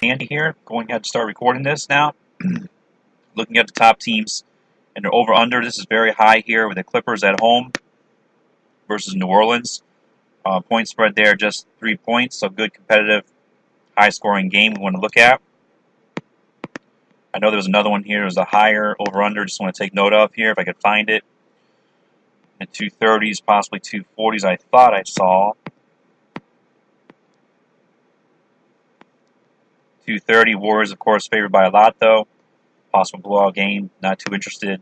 handy here. Going ahead to start recording this now. Looking at the top teams and their over-under. This is very high here with the Clippers at home versus New Orleans. Point spread there, just 3 points. So good, competitive, high-scoring game we want to look at. I know there's another one here. There's a higher over-under. Just want to take note of here if I could find it. At 230s, possibly 240s, I thought I saw. 230 Warriors, of course, favored by a lot, though. Possible blowout game. Not too interested.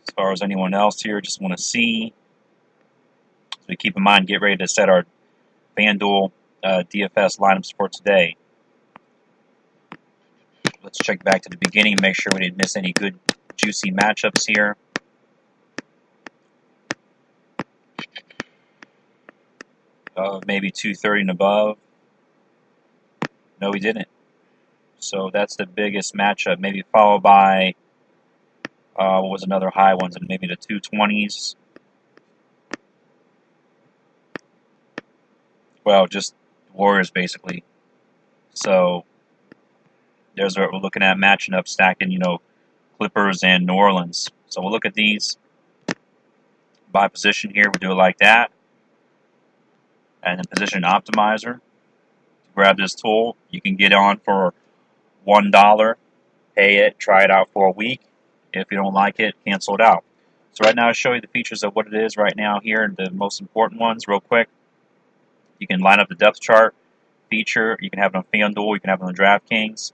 As far as anyone else here, just want to see. So we keep in mind, get ready to set our FanDuel DFS lineups for today. Let's check back to the beginning, make sure we didn't miss any good, juicy matchups here. Maybe 230 and above. No, we didn't. So that's the biggest matchup. Maybe followed by, what was another high ones, and maybe the 220s. Well, just Warriors, basically. So there's what we're looking at, matching up, stacking, Clippers and New Orleans. So we'll look at these by position here. We'll do it like that. And then position optimizer. To grab this tool, you can get on for $1, pay it, try it out for a week. If you don't like it, cancel it out. So right now I'll show you the features of what it is right now here, the most important ones real quick. You can line up the depth chart feature. You can have it on FanDuel. You can have it on DraftKings.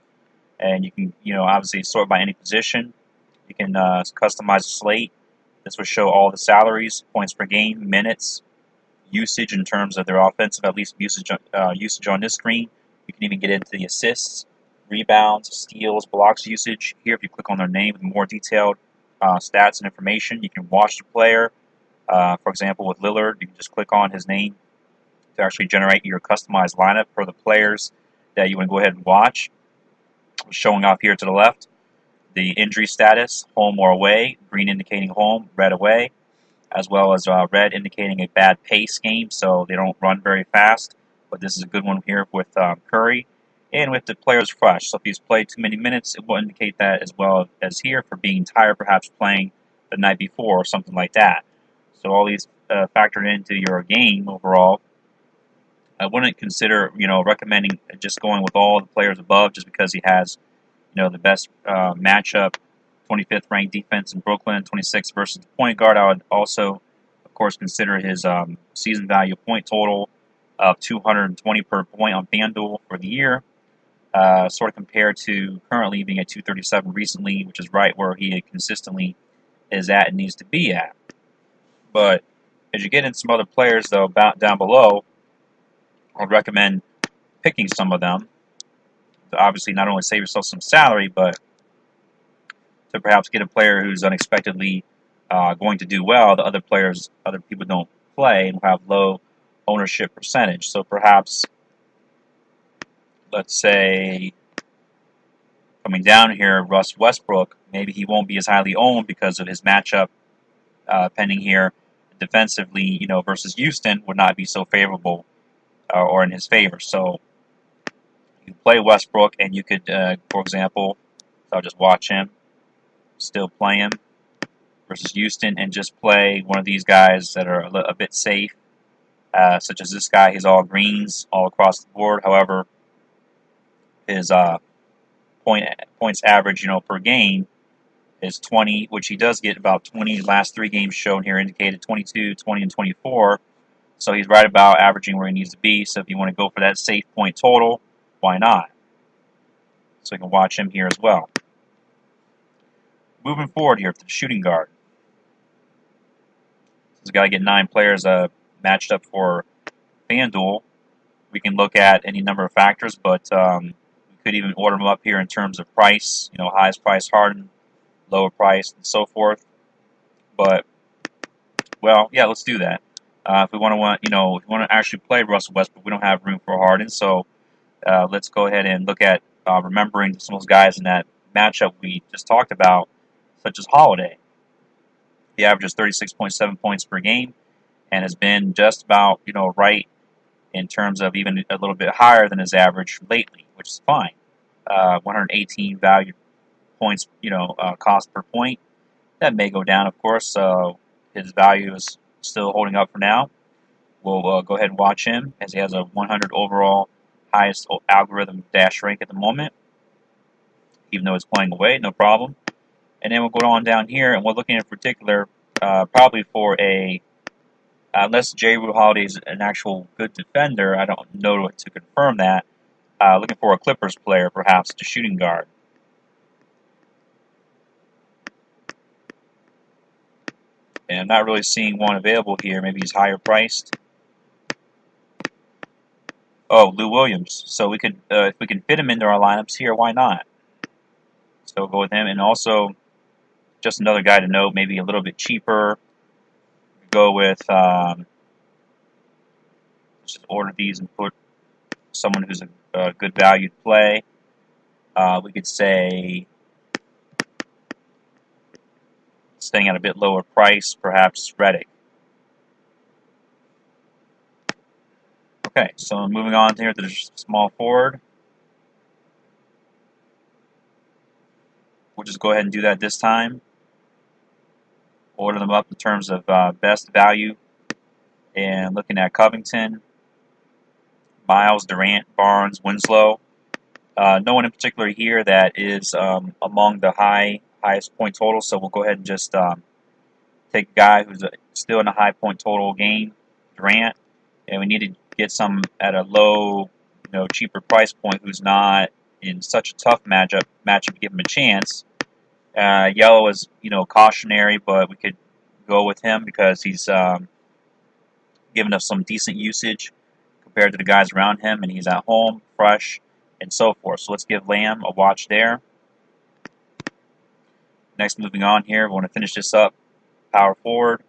And you can, obviously sort by any position. You can customize a slate. This will show all the salaries, points per game, minutes, usage in terms of their offensive, at least usage on this screen. You can even get into the assists, rebounds, steals, blocks usage. Here, if you click on their name with more detailed stats and information, you can watch the player. For example, with Lillard, you can just click on his name to actually generate your customized lineup for the players that you want to go ahead and watch. Showing off here to the left, the injury status, home or away, green indicating home, red away, as well as red indicating a bad pace game, so they don't run very fast. But this is a good one here with Curry, and with the players fresh. So if he's played too many minutes, it will indicate that, as well as here for being tired, perhaps playing the night before or something like that. So all these factored into your game overall. I wouldn't consider, recommending just going with all the players above just because he has, the best matchup, 25th ranked defense in Brooklyn, 26th versus the point guard. I would also, of course, consider his season value point total of 220 per point on FanDuel for the year, sort of compared to currently being at 237 recently, which is right where he consistently is at and needs to be at. But as you get into some other players, though, down below, I'd recommend picking some of them to obviously not only save yourself some salary, but to perhaps get a player who's unexpectedly going to do well. The other people don't play and have low ownership percentage. So perhaps, let's say, coming down here, Russ Westbrook, maybe he won't be as highly owned because of his matchup pending here defensively, versus Houston would not be so favorable. Or in his favor. So you play Westbrook, and you could, for example, I'll just watch him, still play him versus Houston, and just play one of these guys that are a bit safe, such as this guy. He's all greens all across the board. However, his points average, per game is 20, which he does get about 20. Last 3 games shown here indicated 22, 20, and 24. So he's right about averaging where he needs to be. So if you want to go for that safe point total, why not? So you can watch him here as well. Moving forward here to the shooting guard. He's got to get 9 players matched up for FanDuel. We can look at any number of factors, but we could even order them up here in terms of price. Highest price Harden, lower price, and so forth. But, well, yeah, let's do that. If we want to actually play Russell Westbrook, we don't have room for Harden. So let's go ahead and look at remembering some of those guys in that matchup we just talked about, such as Holiday. He averages 36.7 points per game and has been just about right in terms of even a little bit higher than his average lately, which is fine. 118 value points, cost per point. That may go down, of course, so his value is still holding up for now. We'll go ahead and watch him as he has a 100 overall highest algorithm dash rank at the moment, even though it's playing away, no problem. And then we'll go on down here, and we're looking in particular probably for a, unless J. Rue Holiday is an actual good defender, I don't know to confirm that, looking for a Clippers player, perhaps, to shooting guard. And I'm not really seeing one available here. Maybe he's higher priced. Oh, Lou Williams. So we could, if we can fit him into our lineups here, why not? So we'll go with him. And also, just another guy to note, maybe a little bit cheaper. Go with, just order these and put someone who's a good value to play. We could say, staying at a bit lower price, perhaps Reddick. Okay, so moving on here to the small forward. We'll just go ahead and do that this time. Order them up in terms of best value. And looking at Covington, Miles, Durant, Barnes, Winslow. No one in particular here that is among the highest point total, so we'll go ahead and just take a guy who's still in a high point total game, Durant, and we need to get some at a low, cheaper price point who's not in such a tough matchup to give him a chance. Yellow is, cautionary, but we could go with him because he's giving us some decent usage compared to the guys around him, and he's at home, fresh, and so forth. So let's give Lamb a watch there. Next, moving on here, we want to finish this up. Power forward.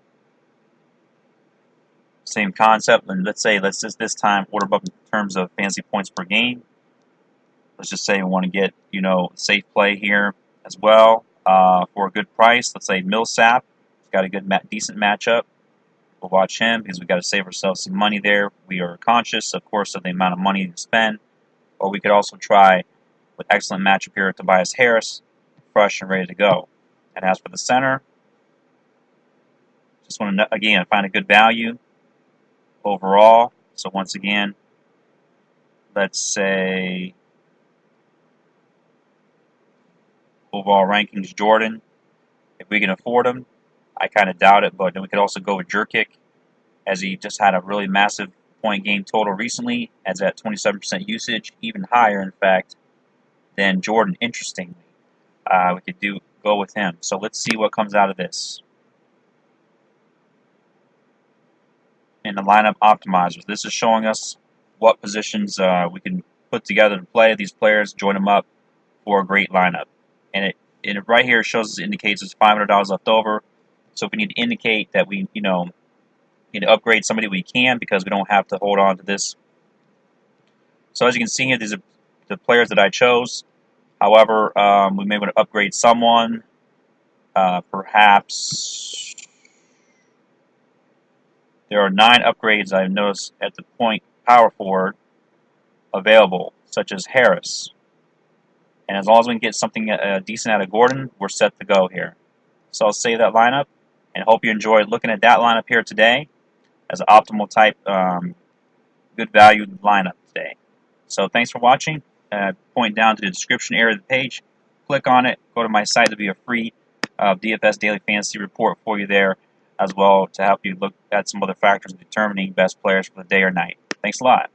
Same concept, and let's just this time order up in terms of fantasy points per game. Let's just say we want to get, safe play here as well for a good price. Let's say Millsap. He's got a good, decent matchup. We'll watch him because we've got to save ourselves some money there. We are conscious, of course, of the amount of money to spend. Or we could also try with excellent matchup here, Tobias Harris, fresh and ready to go. And as for the center, just want to, again, find a good value overall. So once again, let's say overall rankings, Jordan, if we can afford him. I kind of doubt it, but then we could also go with Jerkic, as he just had a really massive point game total recently, as at 27% usage, even higher, in fact, than Jordan, interestingly. We could go with him. So let's see what comes out of this. In the lineup optimizers, this is showing us what positions we can put together to play these players, join them up for a great lineup. And it right here shows us, indicates there's $500 left over. So if we need to indicate that we, need to upgrade somebody, we can, because we don't have to hold on to this. So as you can see here, these are the players that I chose. However, we may want to upgrade someone. Perhaps there are 9 upgrades I've noticed at the point power forward available, such as Harris. And as long as we can get something decent out of Gordon, we're set to go here. So I'll save that lineup, and hope you enjoyed looking at that lineup here today as an optimal type, good value lineup today. So thanks for watching. Point down to the description area of the page. Click on it. Go to my site. There'll be a free DFS Daily Fantasy Report for you there as well, to help you look at some other factors in determining best players for the day or night. Thanks a lot.